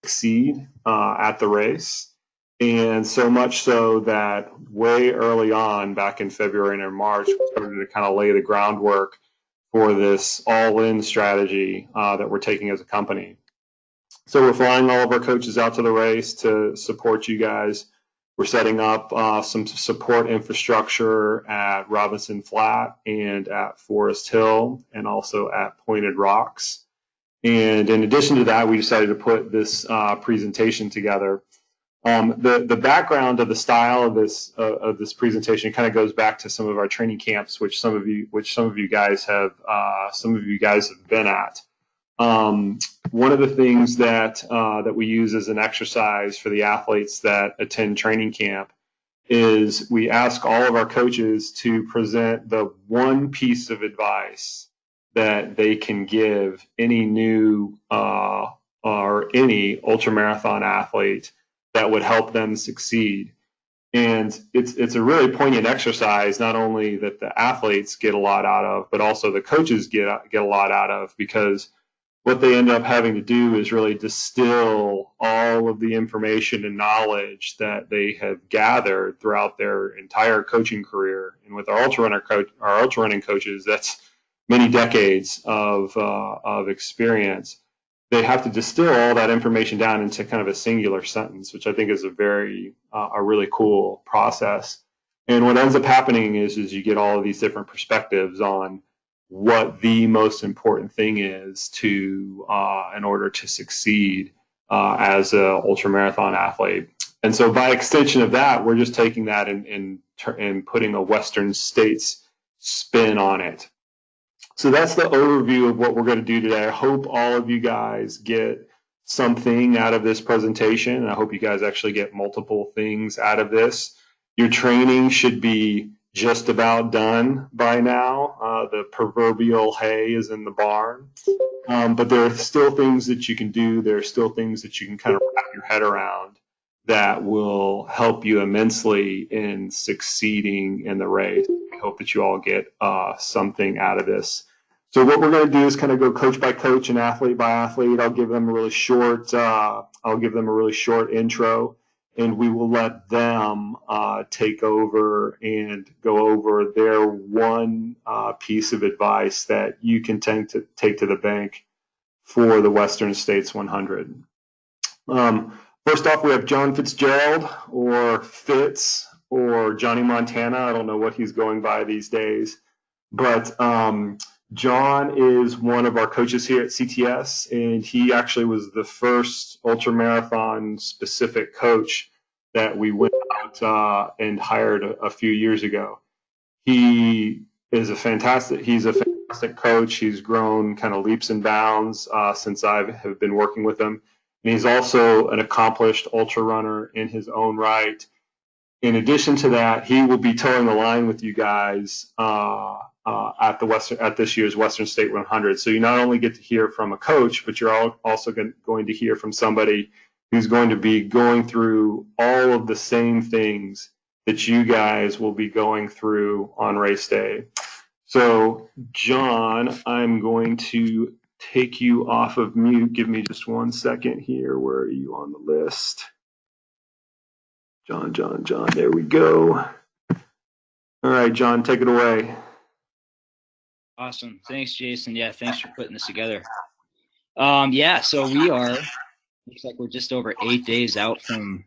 succeed at the race. And so much so that way early on, back in February and in March, we started to kind of lay the groundwork for this all-in strategy that we're taking as a company. So we're flying all of our coaches out to the race to support you guys. We're setting up some support infrastructure at Robinson Flat and at Forest Hill and also at Pointed Rocks. And in addition to that, we decided to put this presentation together. The background of the style of this presentation kind of goes back to some of our training camps, which some of you guys have been at. One of the things that we use as an exercise for the athletes that attend training camp is we ask all of our coaches to present the one piece of advice that they can give any new or any ultramarathon athlete that would help them succeed. And it's a really poignant exercise, not only that the athletes get a lot out of, but also the coaches get a lot out of, because what they end up having to do is really distill all of the information and knowledge that they have gathered throughout their entire coaching career. And with our ultra running coaches, that's many decades of experience. They have to distill all that information down into kind of a singular sentence, which I think is a really cool process. And what ends up happening is you get all of these different perspectives on what the most important thing is to in order to succeed as a ultramarathon athlete. And so by extension of that, we're just taking that and putting a Western States spin on it. So that's the overview of what we're going to do today. I hope all of you guys get something out of this presentation, and I hope you guys actually get multiple things out of this. Your training should be just about done by now. The proverbial hay is in the barn, but there are still things that you can do. There are still things that you can kind of wrap your head around that will help you immensely in succeeding in the race. I hope that you all get something out of this. So what we're going to do is kind of go coach by coach and athlete by athlete. I'll give them a really short intro, and we will let them take over and go over their one piece of advice that you can take to the bank for the Western States 100. First off, we have John Fitzgerald, or Fitz, or Johnny Montana. I don't know what he's going by these days, but John is one of our coaches here at CTS, and he actually was the first ultramarathon specific coach that we went out and hired a few years ago. He's a fantastic coach. He's grown kind of leaps and bounds since I have been working with him. And he's also an accomplished ultra runner in his own right. In addition to that, he will be towing the line with you guys at this year's Western State 100. So you not only get to hear from a coach, but you're also going to hear from somebody who's going to be going through all of the same things that you guys will be going through on race day. So, John, I'm going to take you off of mute. Give me just 1 second here. Where are you on the list? John, there we go. All right, John, take it away. Awesome. Thanks, Jason. Yeah, thanks for putting this together. So we are, looks like we're just over 8 days out from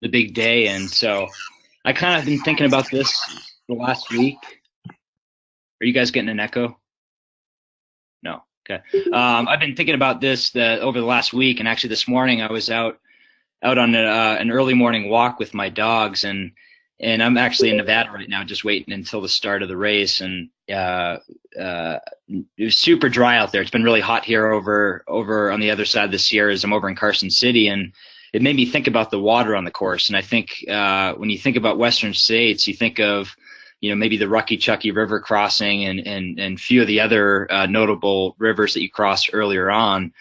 the big day. And so I kind of been thinking about this the last week. Are you guys getting an echo? No. Okay. I've been thinking about this over the last week, and actually this morning I was out on an early morning walk with my dogs, and I'm actually in Nevada right now, just waiting until the start of the race. And it was super dry out there. It's been really hot here over on the other side of the Sierras. I'm over in Carson City, and it made me think about the water on the course. And I think when you think about Western States, you think of maybe the Rucky Chucky River crossing and few of the other notable rivers that you crossed earlier on.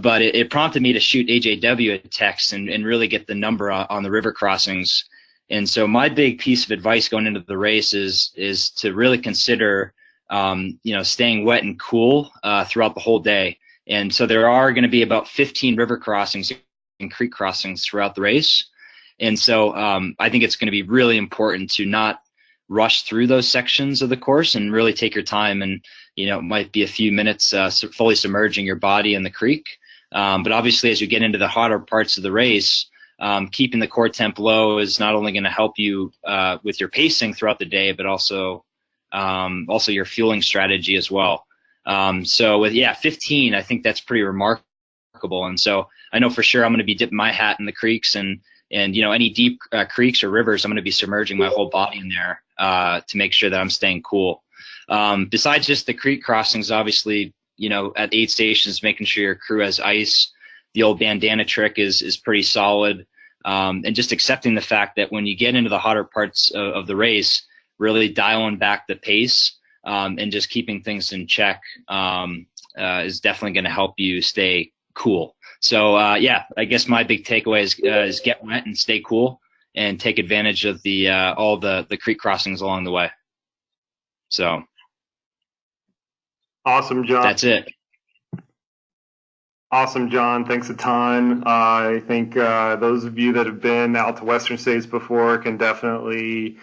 But it prompted me to shoot AJW a text and really get the number on the river crossings. And so my big piece of advice going into the race is to really consider, staying wet and cool throughout the whole day. And so there are going to be about 15 river crossings creek crossings throughout the race. And so I think it's going to be really important to not rush through those sections of the course and really take your time. And, it might be a few minutes fully submerging your body in the creek. But obviously, as you get into the hotter parts of the race, keeping the core temp low is not only going to help you with your pacing throughout the day, but also your fueling strategy as well. So with 15, I think that's pretty remarkable. And so I know for sure I'm going to be dipping my hat in the creeks, and any deep creeks or rivers, I'm going to be submerging my whole body in there to make sure that I'm staying cool. Besides just the creek crossings, obviously, at aid stations, making sure your crew has ice. The old bandana trick is pretty solid. And just accepting the fact that when you get into the hotter parts of the race, really dialing back the pace and just keeping things in check is definitely going to help you stay cool. So, I guess my big takeaway is get wet and stay cool and take advantage of all the creek crossings along the way. So. Awesome, John. That's it. Awesome, John. Thanks a ton. I think those of you that have been out to Western States before can definitely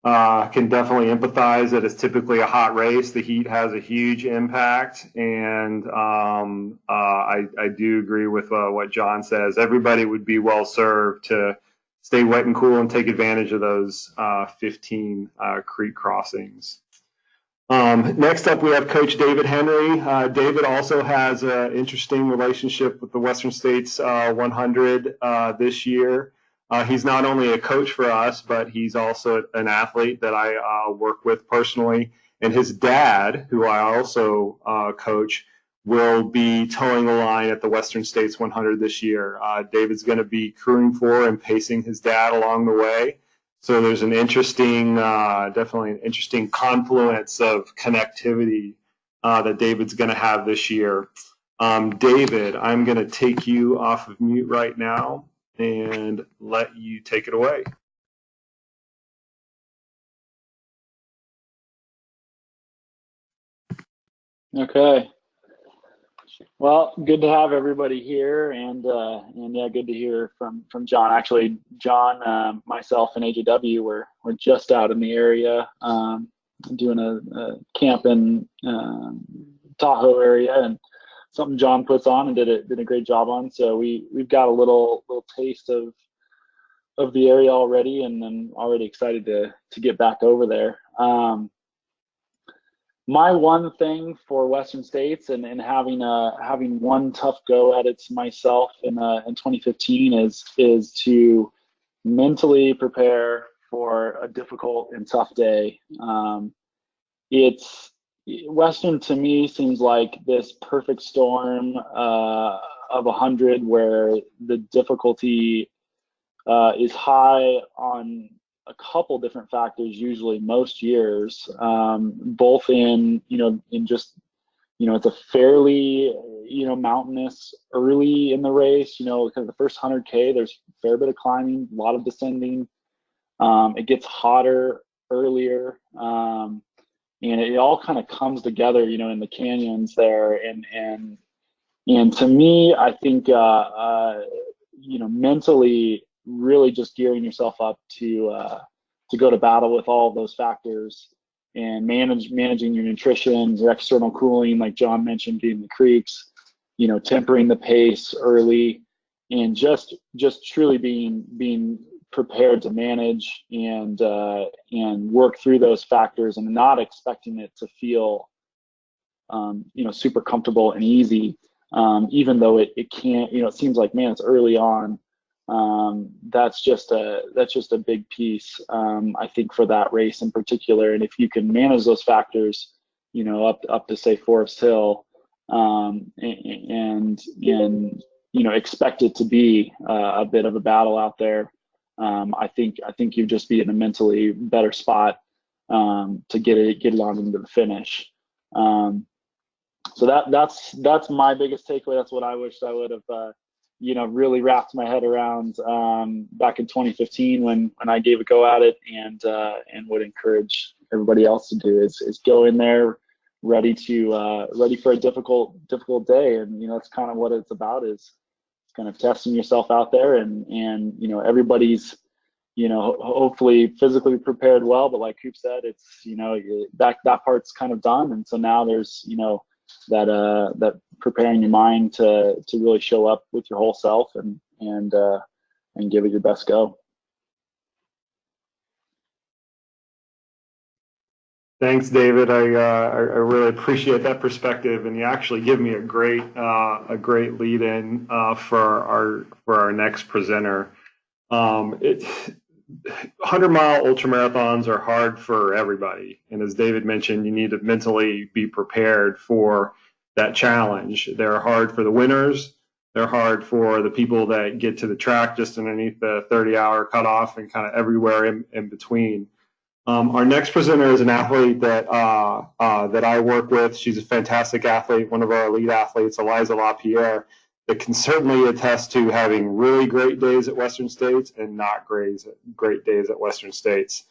empathize that it's typically a hot race. The heat has a huge impact, and I do agree with what John says. Everybody would be well served to stay wet and cool and take advantage of those 15 creek crossings. Next up, we have Coach David Henry. David also has an interesting relationship with the Western States 100 this year. He's not only a coach for us, but he's also an athlete that I work with personally. And his dad, who I also coach, will be towing the line at the Western States 100 this year. David's going to be crewing for and pacing his dad along the way. So there's definitely an interesting confluence of connectivity that David's going to have this year. David, I'm going to take you off of mute right now and let you take it away. Okay. Well, good to have everybody here, and good to hear from John. Actually, John, myself, and AJW were just out in the area doing a camp in Tahoe area, and something John puts on and did a great job on. So we've got a little taste of the area already, and I'm already excited to get back over there. My one thing for Western States and having one tough go at it myself in 2015 is to mentally prepare for a difficult and tough day. Western to me seems like this perfect storm of 100 where the difficulty is high on a couple different factors, usually most years, both in just, it's a fairly, mountainous early in the race, because the first 100K, there's a fair bit of climbing, a lot of descending. It gets hotter earlier. And it all kind of comes together, in the canyons there. And to me, I think, mentally, really just gearing yourself up to go to battle with all of those factors and managing your nutrition, your external cooling, like John mentioned, getting the creeks, tempering the pace early, and just truly being prepared to manage and work through those factors and not expecting it to feel super comfortable and easy, even though it can't. It seems like, man, it's early on. That's just a big piece, I think, for that race in particular. And if you can manage those factors, up to say Forest Hill, and expect it to be a bit of a battle out there, I think you'd just be in a mentally better spot to get it on into the finish. So that's my biggest takeaway. That's what I wished I would have really wrapped my head around back in 2015 when I gave a go at it, and would encourage everybody else to do is go in there ready for a difficult day. And that's kind of what it's about, is kind of testing yourself out there, and everybody's hopefully physically prepared well, but like Coop said, it's that part's kind of done, and so now there's that preparing your mind to really show up with your whole self and give it your best go. Thanks, David. I really appreciate that perspective, and you actually give me a great lead in for our next presenter. 100-mile ultramarathons are hard for everybody, and as David mentioned, you need to mentally be prepared for that challenge. They're hard for the winners. They're hard for the people that get to the track just underneath the 30-hour cutoff and kind of everywhere in between. Our next presenter is an athlete that I work with. She's a fantastic athlete, one of our elite athletes, Eliza LaPierre, that can certainly attest to having really great days at Western States and not great days at Western States.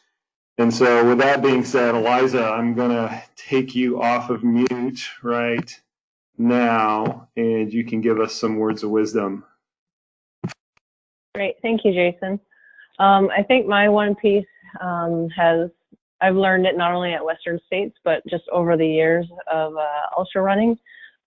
And so with that being said, Eliza, I'm going to take you off of mute right now, and you can give us some words of wisdom. Great. Thank you, Jason. I think my one piece I've learned it not only at Western States, but just over the years of ultra running.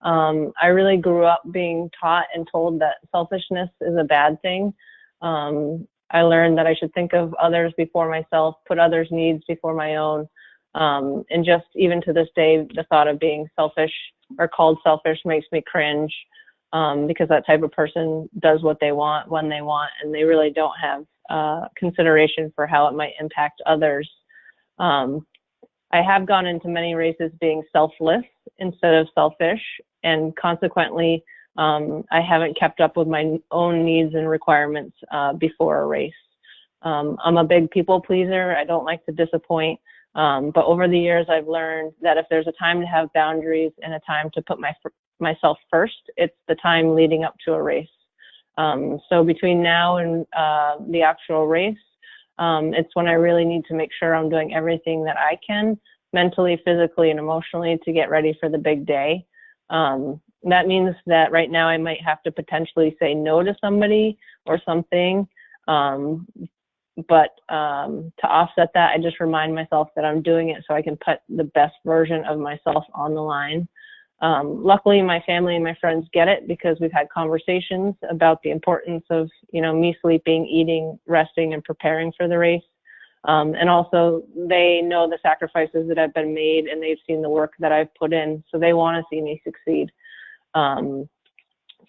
I really grew up being taught and told that selfishness is a bad thing. I learned that I should think of others before myself, put others' needs before my own. And just even to this day, the thought of being selfish or called selfish makes me cringe, because that type of person does what they want when they want, and they really don't have consideration for how it might impact others. I have gone into many races being selfless instead of selfish, and consequently, I haven't kept up with my own needs and requirements before a race. I'm a big people pleaser. I don't like to disappoint. But over the years, I've learned that if there's a time to have boundaries and a time to put myself first, it's the time leading up to a race. So between now and the actual race, it's when I really need to make sure I'm doing everything that I can, mentally, physically, and emotionally, to get ready for the big day. That means that right now I might have to potentially say no to somebody or something. But to offset that, I just remind myself that I'm doing it so I can put the best version of myself on the line. Luckily, my family and my friends get it, because we've had conversations about the importance of, me sleeping, eating, resting, and preparing for the race. And also, they know the sacrifices that have been made, and they've seen the work that I've put in, so they want to see me succeed. So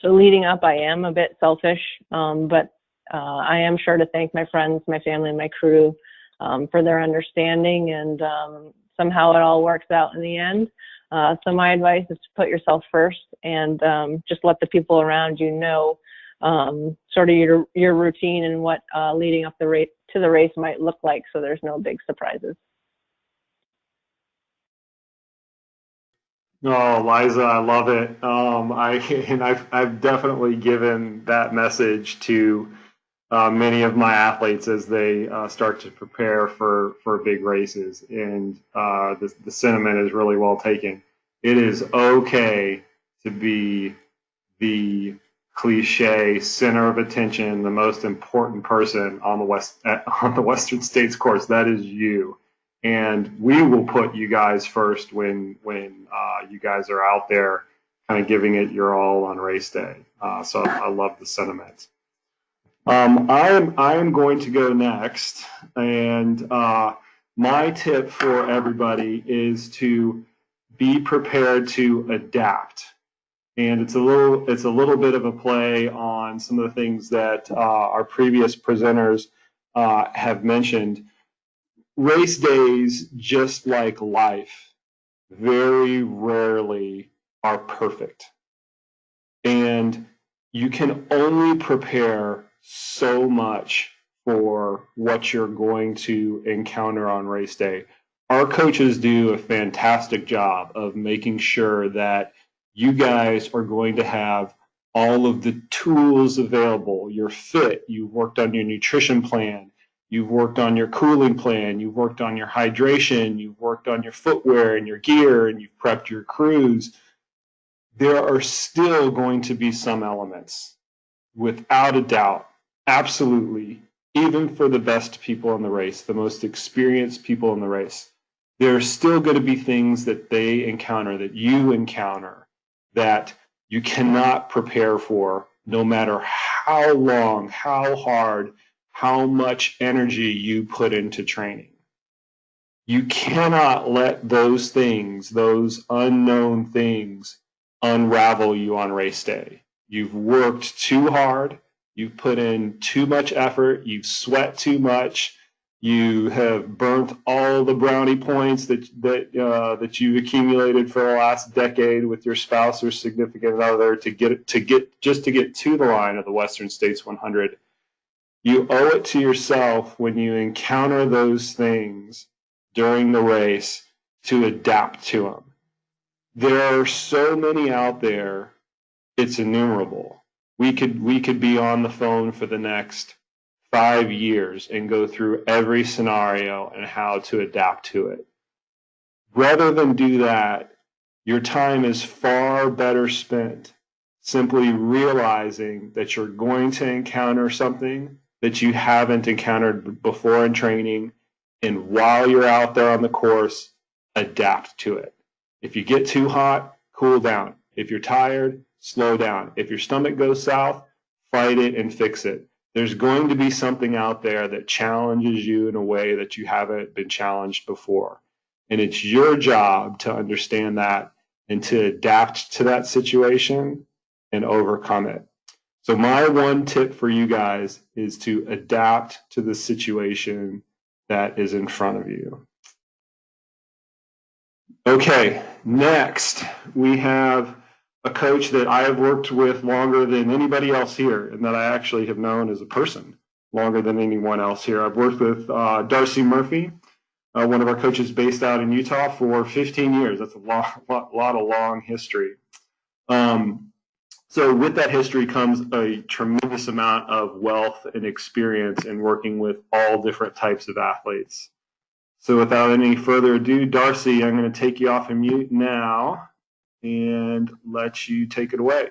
leading up, I am a bit selfish, but I am sure to thank my friends, my family, and my crew for their understanding, and somehow it all works out in the end. So my advice is to put yourself first, and just let the people around you know sort of your routine and what leading up to the race might look like, so there's no big surprises. Oh, Liza, I love it. I've definitely given that message to many of my athletes as they start to prepare for big races, and the sentiment is really well taken. It is okay to be the cliche center of attention, the most important person on the Western States course. That is you. And we will put you guys first when you guys are out there kind of giving it your all on race day. So I love the sentiment. I am going to go next, and my tip for everybody is to be prepared to adapt. And it's a little bit of a play on some of the things that our previous presenters have mentioned. Race days, just like life, very rarely are perfect. And you can only prepare so much for what you're going to encounter on race day. Our coaches do a fantastic job of making sure that you guys are going to have all of the tools available. You're fit, you've worked on your nutrition plan, you've worked on your cooling plan, you've worked on your hydration, you've worked on your footwear and your gear, and you've prepped your crews. There are still going to be some elements without a doubt, absolutely, even for the best people in the race, the most experienced people in the race, there are still going to be things that they encounter, that you encounter, that you cannot prepare for, no matter how long, how hard, how much energy you put into training. You cannot let those things, those unknown things, unravel you on race day. You've worked too hard. You've put in too much effort. You've sweat too much. You have burnt all the brownie points that you've accumulated for the last decade with your spouse or significant other to get to the line of the Western States 100. You owe it to yourself when you encounter those things during the race to adapt to them. There are so many out there, it's innumerable. We could be on the phone for the next 5 years and go through every scenario and how to adapt to it. Rather than do that, your time is far better spent simply realizing that you're going to encounter something that you haven't encountered before in training, and while you're out there on the course, adapt to it. If you get too hot, cool down. If you're tired, slow down. If your stomach goes south, fight it and fix it. There's going to be something out there that challenges you in a way that you haven't been challenged before. And it's your job to understand that and to adapt to that situation and overcome it. So my one tip for you guys is to adapt to the situation that is in front of you. Okay, next we have a coach that I have worked with longer than anybody else here, and that I actually have known as a person longer than anyone else here. I've worked with Darcy Murphy, one of our coaches based out in Utah, for 15 years. That's a lot of long history. So with that history comes a tremendous amount of wealth and experience in working with all different types of athletes. So without any further ado, Darcy, I'm going to take you off of mute now and let you take it away.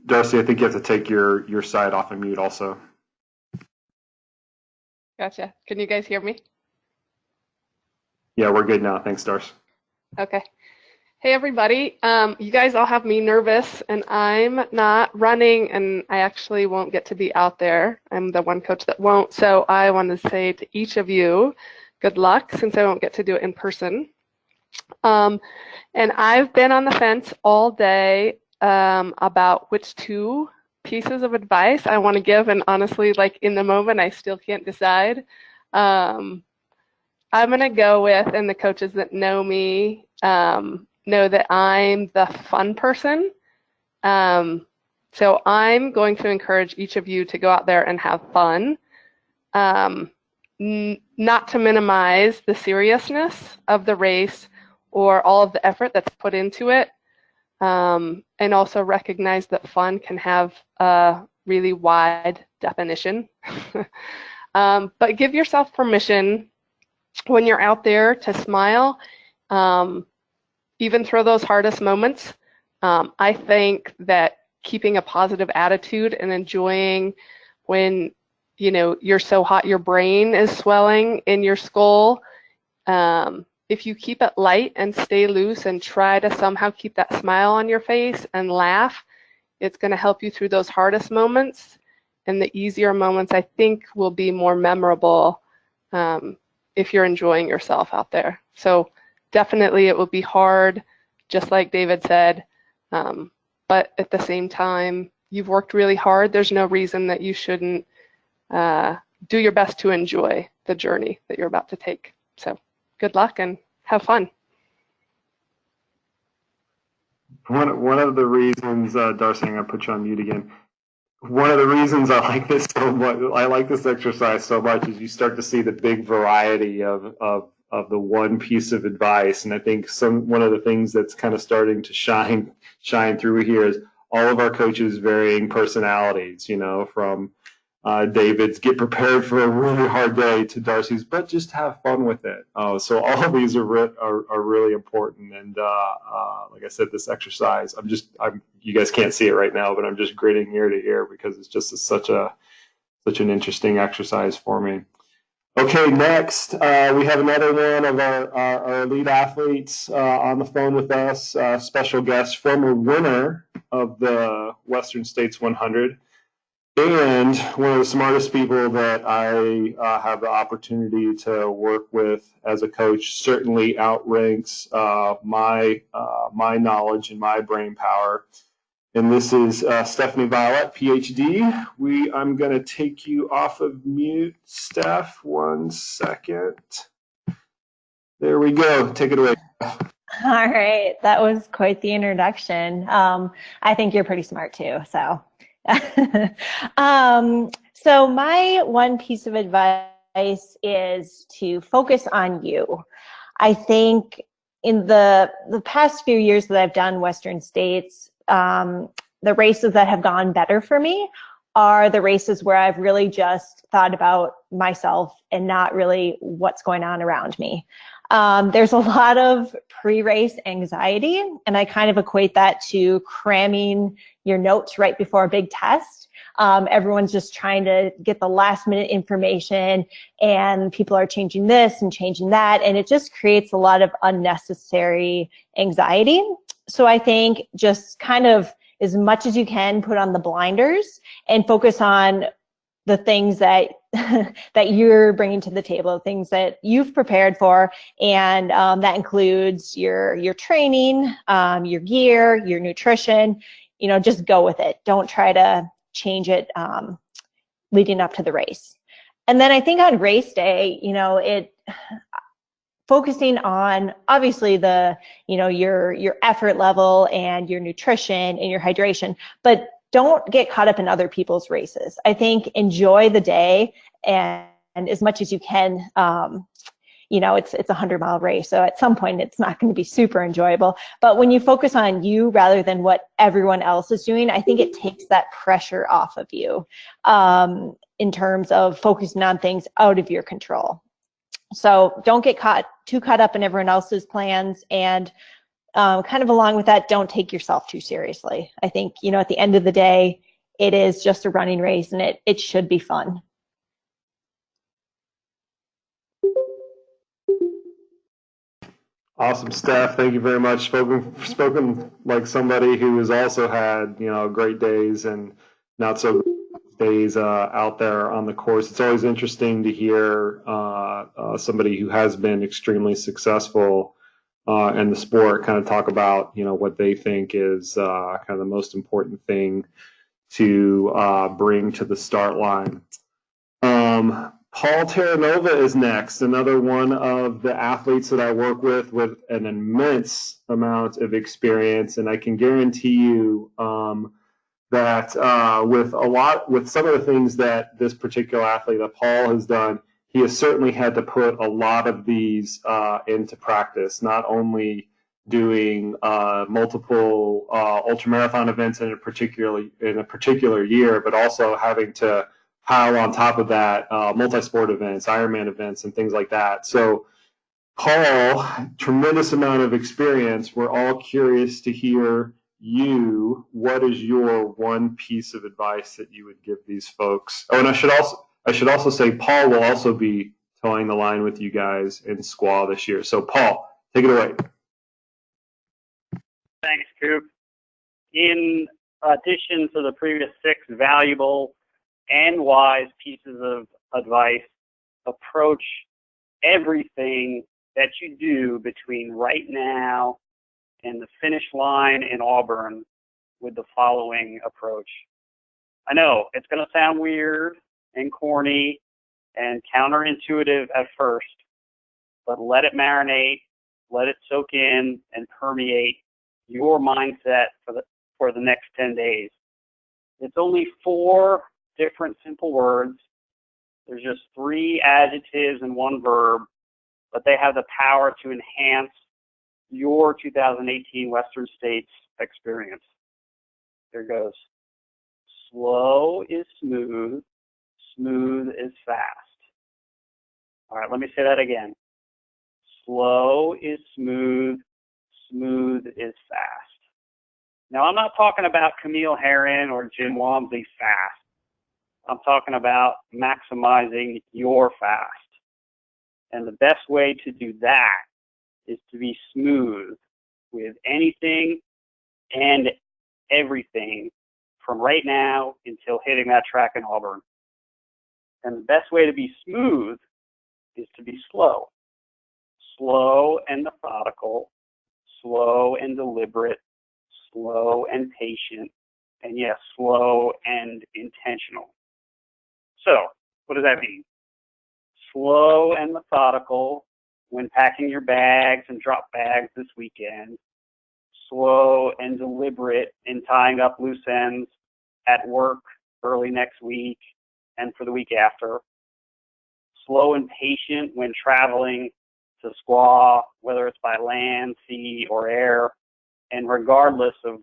Darcy, I think you have to take your side off of mute also. Gotcha. Can you guys hear me? Yeah, we're good now. Thanks, Darcy. Okay. Hey, everybody. You guys all have me nervous, and I'm not running, and I actually won't get to be out there. I'm the one coach that won't. So I want to say to each of you, good luck, since I won't get to do it in person. And I've been on the fence all day about which two pieces of advice I want to give, and honestly, like in the moment, I still can't decide. I'm going to go with, and the coaches that know me know that I'm the fun person. So I'm going to encourage each of you to go out there and have fun, not to minimize the seriousness of the race or all of the effort that's put into it. And also recognize that fun can have a really wide definition. But give yourself permission when you're out there to smile, even through those hardest moments. I think that keeping a positive attitude and enjoying when you're so hot your brain is swelling in your skull. If you keep it light and stay loose and try to somehow keep that smile on your face and laugh, it's going to help you through those hardest moments. And the easier moments, I think, will be more memorable if you're enjoying yourself out there. So definitely it will be hard, just like David said. But at the same time, you've worked really hard. There's no reason that you shouldn't do your best to enjoy the journey that you're about to take. So good luck and have fun. One of the reasons, Darcy, I'm going to put you on mute again. One of the reasons I like this so much, I like this exercise so much, is you start to see the big variety of the one piece of advice. And I think one of the things that's kind of starting to shine through here is all of our coaches' varying personalities, from David's get prepared for a really hard day to Darcy's, but just have fun with it. So all of these are really important. And like I said, this exercise, you guys can't see it right now, but I'm just grinning ear to ear because it's just such an interesting exercise for me. Okay, next, we have another one of our elite athletes on the phone with us, special guest, former winner of the Western States 100, and one of the smartest people that I have the opportunity to work with as a coach. Certainly outranks my knowledge and my brain power. And this is Stephanie Violet, PhD. I'm going to take you off of mute, Steph. 1 second. There we go. Take it away. All right. That was quite the introduction. I think you're pretty smart too. So, so my one piece of advice is to focus on you. I think in the past few years that I've done Western States, the races that have gone better for me are the races where I've really just thought about myself and not really what's going on around me. There's a lot of pre-race anxiety, and I kind of equate that to cramming your notes right before a big test. Everyone's just trying to get the last minute information, and people are changing this and changing that, and it just creates a lot of unnecessary anxiety. So I think just kind of as much as you can put on the blinders and focus on the things that that you're bringing to the table, things that you've prepared for, and that includes your training, your gear, your nutrition. You know, just go with it. Don't try to change it leading up to the race. And then I think on race day, you know, focusing on obviously your effort level and your nutrition and your hydration, but don't get caught up in other people's races. I think enjoy the day and as much as you can. You know, it's a 100-mile race, so at some point it's not going to be super enjoyable. But when you focus on you rather than what everyone else is doing, I think it takes that pressure off of you in terms of focusing on things out of your control. So don't get too caught up in everyone else's plans, and kind of along with that, don't take yourself too seriously. I think, you know, at the end of the day, it is just a running race, and it should be fun. Awesome, Steph. Thank you very much. Spoken like somebody who has also had, you know, great days and not so great days out there on the course. It's always interesting to hear somebody who has been extremely successful in the sport kind of talk about, you know, what they think is kind of the most important thing to bring to the start line. Paul Terranova is next, another one of the athletes that I work with an immense amount of experience, and I can guarantee you that with some of the things that this particular athlete, that Paul, has done, he has certainly had to put a lot of these into practice, not only doing multiple ultramarathon events in a particular year, but also having to pile on top of that multi-sport events, Ironman events, and things like that. So, Paul, tremendous amount of experience. We're all curious to hear what is your one piece of advice that you would give these folks? Oh, and I should also say Paul will also be towing the line with you guys in Squaw this year. So, Paul, take it away. Thanks, Coop. In addition to the previous 6 valuable and wise pieces of advice, approach everything that you do between right now and the finish line in Auburn with the following approach. I know it's going to sound weird and corny and counterintuitive at first, but let it marinate, let it soak in and permeate your mindset for the next 10 days. It's only 4 different simple words. There's just 3 adjectives and 1 verb, but they have the power to enhance your 2018 Western States experience. Here goes. Slow is smooth, smooth is fast. All right, let me say that again. Slow is smooth, smooth is fast. Now, I'm not talking about Camille Herron or Jim Walmsley fast. I'm talking about maximizing your fast. And the best way to do that is to be smooth with anything and everything from right now until hitting that track in Auburn. And the best way to be smooth is to be slow. Slow and methodical, slow and deliberate, slow and patient, and yes, slow and intentional. So, what does that mean? Slow and methodical when packing your bags and drop bags this weekend. Slow and deliberate in tying up loose ends at work early next week and for the week after. Slow and patient when traveling to squaw, whether it's by land, sea, or air, and regardless of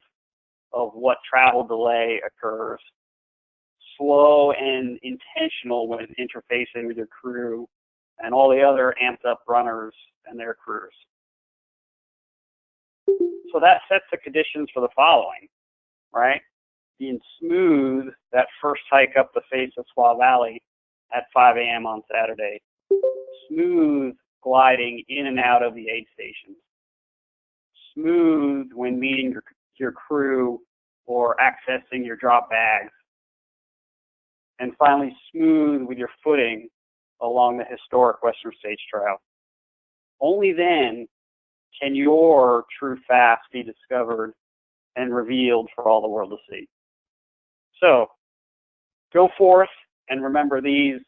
what travel delay occurs. Slow and intentional when interfacing with your crew and all the other amped up runners and their crews. So that sets the conditions for the following, right? Being smooth that first hike up the face of Squaw Valley at 5 a.m. on Saturday. Smooth gliding in and out of the aid stations. Smooth when meeting your crew or accessing your drop bags. And finally, smooth with your footing along the historic Western States Trail. Only then can your true fast be discovered and revealed for all the world to see. So, go forth and remember these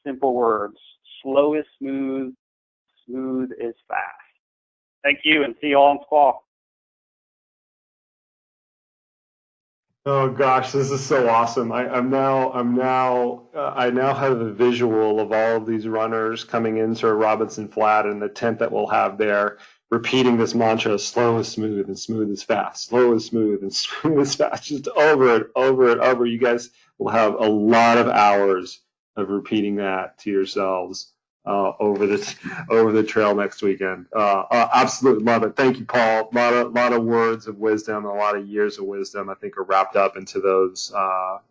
simple words. Slow is smooth, smooth is fast. Thank you, and see you all in Squaw. Oh gosh, this is so awesome! I now have a visual of all of these runners coming into Robinson Flat and the tent that we'll have there, repeating this mantra: "Slow is smooth and smooth is fast. Slow is smooth and smooth is fast." Just over it, over it, over. You guys will have a lot of hours of repeating that to yourselves over the trail next weekend. Absolutely love it. Thank you, Paul. A lot of words of wisdom, a lot of years of wisdom, I think, are wrapped up into those 4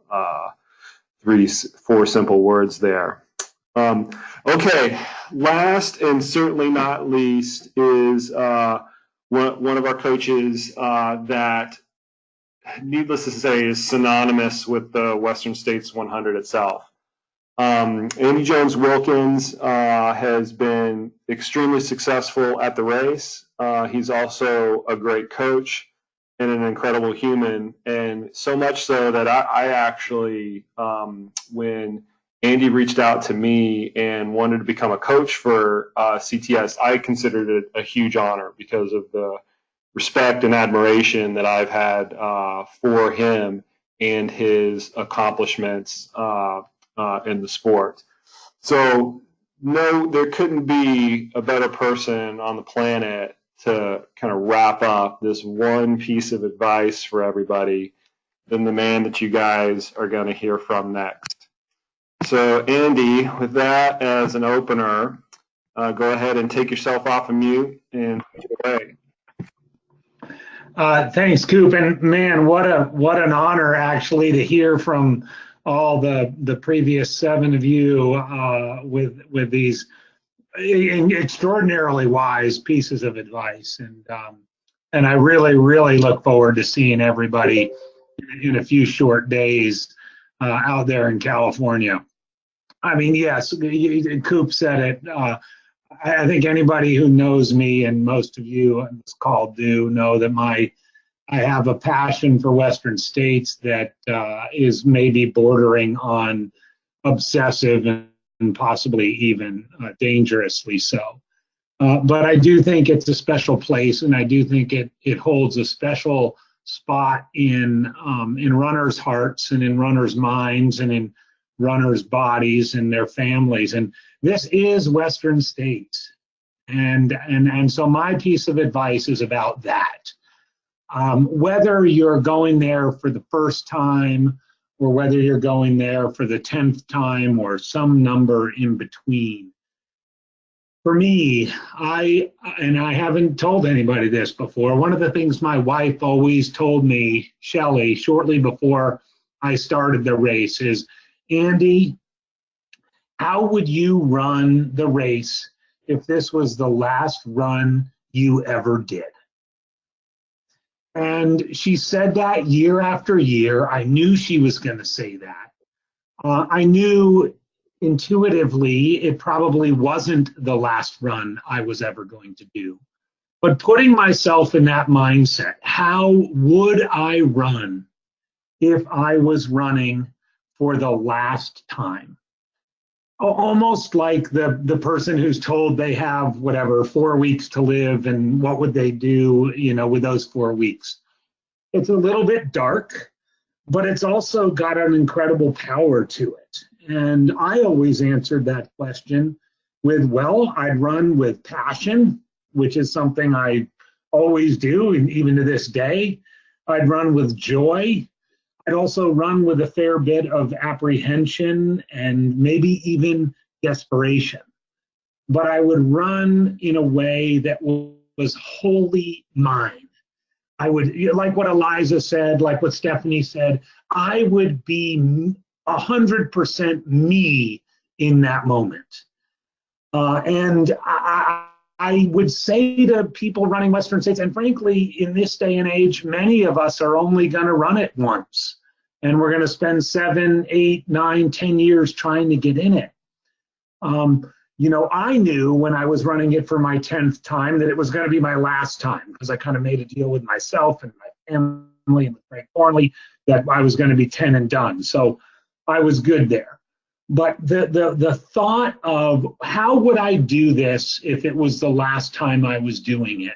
simple words there. Okay, last and certainly not least is one of our coaches that, needless to say, is synonymous with the Western States 100 itself. Andy Jones Wilkins has been extremely successful at the race. He's also a great coach and an incredible human, and so much so that I actually, when Andy reached out to me and wanted to become a coach for CTS, I considered it a huge honor because of the respect and admiration that I've had for him and his accomplishments in the sport. So no, there couldn't be a better person on the planet to kind of wrap up this one piece of advice for everybody than the man that you guys are going to hear from next. So Andy, with that as an opener, go ahead and take yourself off of mute and take it away. Thanks, Coop. And man, what an honor actually to hear from all the previous 7 of you with these extraordinarily wise pieces of advice. And I really look forward to seeing everybody in a few short days out there in California. I mean, yes, Coop said it. I think anybody who knows me, and most of you on this call do, know that I have a passion for Western States that is maybe bordering on obsessive and possibly even dangerously so. But I do think it's a special place, and I do think it holds a special spot in runners' hearts and in runners' minds and in runners' bodies and their families. And this is Western States. And so my piece of advice is about that. Whether you're going there for the first time or whether you're going there for the 10th time or some number in between. For me, I haven't told anybody this before, one of the things my wife always told me, Shelly, shortly before I started the race is, Andy, how would you run the race if this was the last run you ever did? And she said that year after year. I knew she was going to say that. I knew intuitively it probably wasn't the last run I was ever going to do. But putting myself in that mindset, how would I run if I was running for the last time? Almost like the person who's told they have whatever 4 weeks to live, and what would they do, with those 4 weeks? It's a little bit dark, but it's also got an incredible power to it. And I always answered that question with, well, I'd run with passion, which is something I always do, and even to this day. I'd run with joy. I'd also run with a fair bit of apprehension and maybe even desperation. But I would run in a way that was wholly mine. I would, like what Eliza said, like what Stephanie said, I would be 100% me in that moment. And I would say to people running Western States, and frankly, in this day and age, many of us are only going to run it once. And we're going to spend 7, 8, 9, 10 years trying to get in it. I knew when I was running it for my 10th time that it was going to be my last time, because I kind of made a deal with myself and my family and with Frank Thornley that I was going to be 10 and done. So I was good there. But the thought of how would I do this if it was the last time I was doing it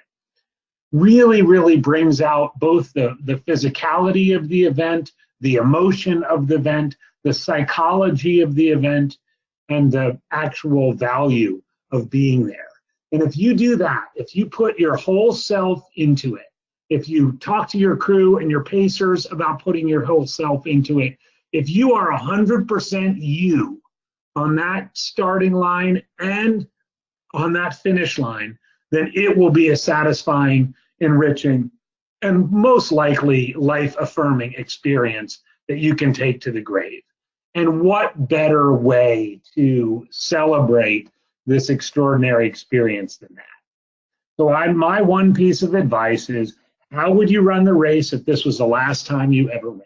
really, really brings out both the physicality of the event, the emotion of the event, the psychology of the event, and the actual value of being there. And if you do that, if you put your whole self into it, if you talk to your crew and your pacers about putting your whole self into it, if you are 100% you on that starting line and on that finish line, then it will be a satisfying, enriching, and most likely life-affirming experience that you can take to the grave. And what better way to celebrate this extraordinary experience than that? So my one piece of advice is, how would you run the race if this was the last time you ever ran?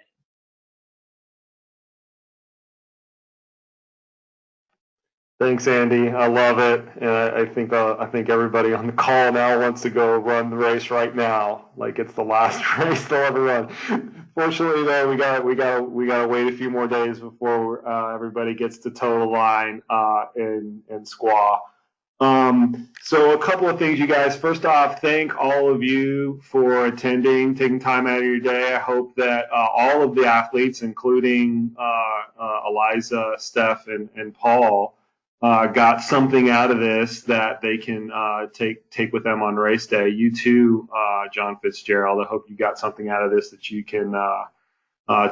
Thanks, Andy. I love it, and I think everybody on the call now wants to go run the race right now, like it's the last race they'll ever run. Fortunately, though, we gotta wait a few more days before everybody gets to toe the line in Squaw. So a couple of things, you guys. First off, thank all of you for attending, taking time out of your day. I hope that all of the athletes, including Eliza, Steph, and Paul, got something out of this that they can take with them on race day. You too, John Fitzgerald. I hope you got something out of this that you can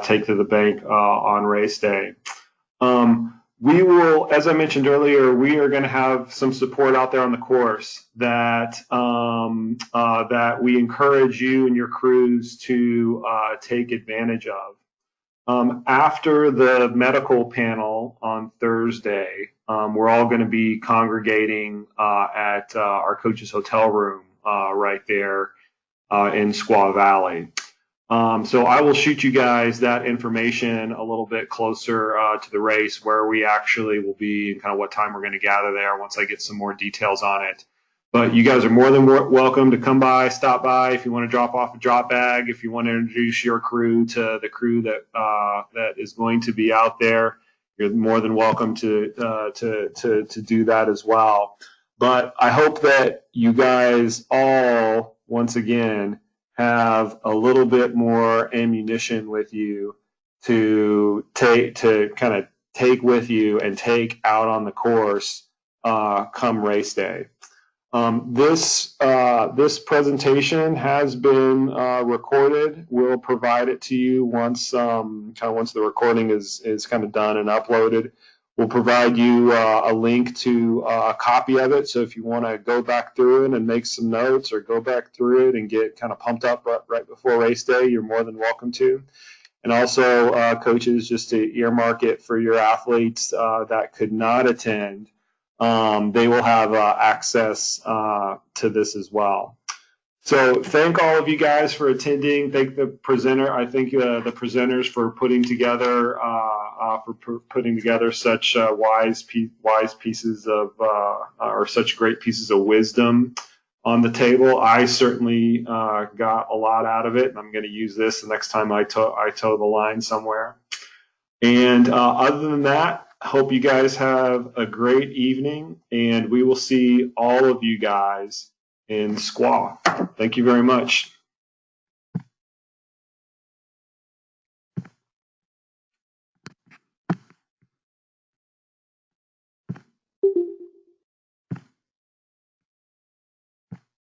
take to the bank on race day. We will, as I mentioned earlier, we are going to have some support out there on the course that that we encourage you and your crews to take advantage of. After the medical panel on Thursday, we're all going to be congregating at our coach's hotel room right there in Squaw Valley. So I will shoot you guys that information a little bit closer to the race, where we actually will be and kind of what time we're going to gather there once I get some more details on it. But you guys are more than welcome to come by, stop by if you want to drop off a drop bag, if you want to introduce your crew to the crew that that is going to be out there. You're more than welcome to do that as well. But I hope that you guys all, once again, have a little bit more ammunition with you to kind of take with you and take out on the course come race day. This presentation has been recorded. We'll provide it to you once once the recording is kind of done and uploaded. We'll provide you a link to a copy of it. So if you want to go back through it and make some notes, or go back through it and get kind of pumped up right before race day, you're more than welcome to. And also, coaches, just to earmark it for your athletes that could not attend, they will have access to this as well. So thank all of you guys for attending. Thank the presenter. I think the presenters for putting together such wise pieces of or such great pieces of wisdom on the table. I certainly got a lot out of it, and I'm going to use this the next time I toe the line somewhere. And other than that, hope you guys have a great evening, and we will see all of you guys in Squaw. Thank you very much.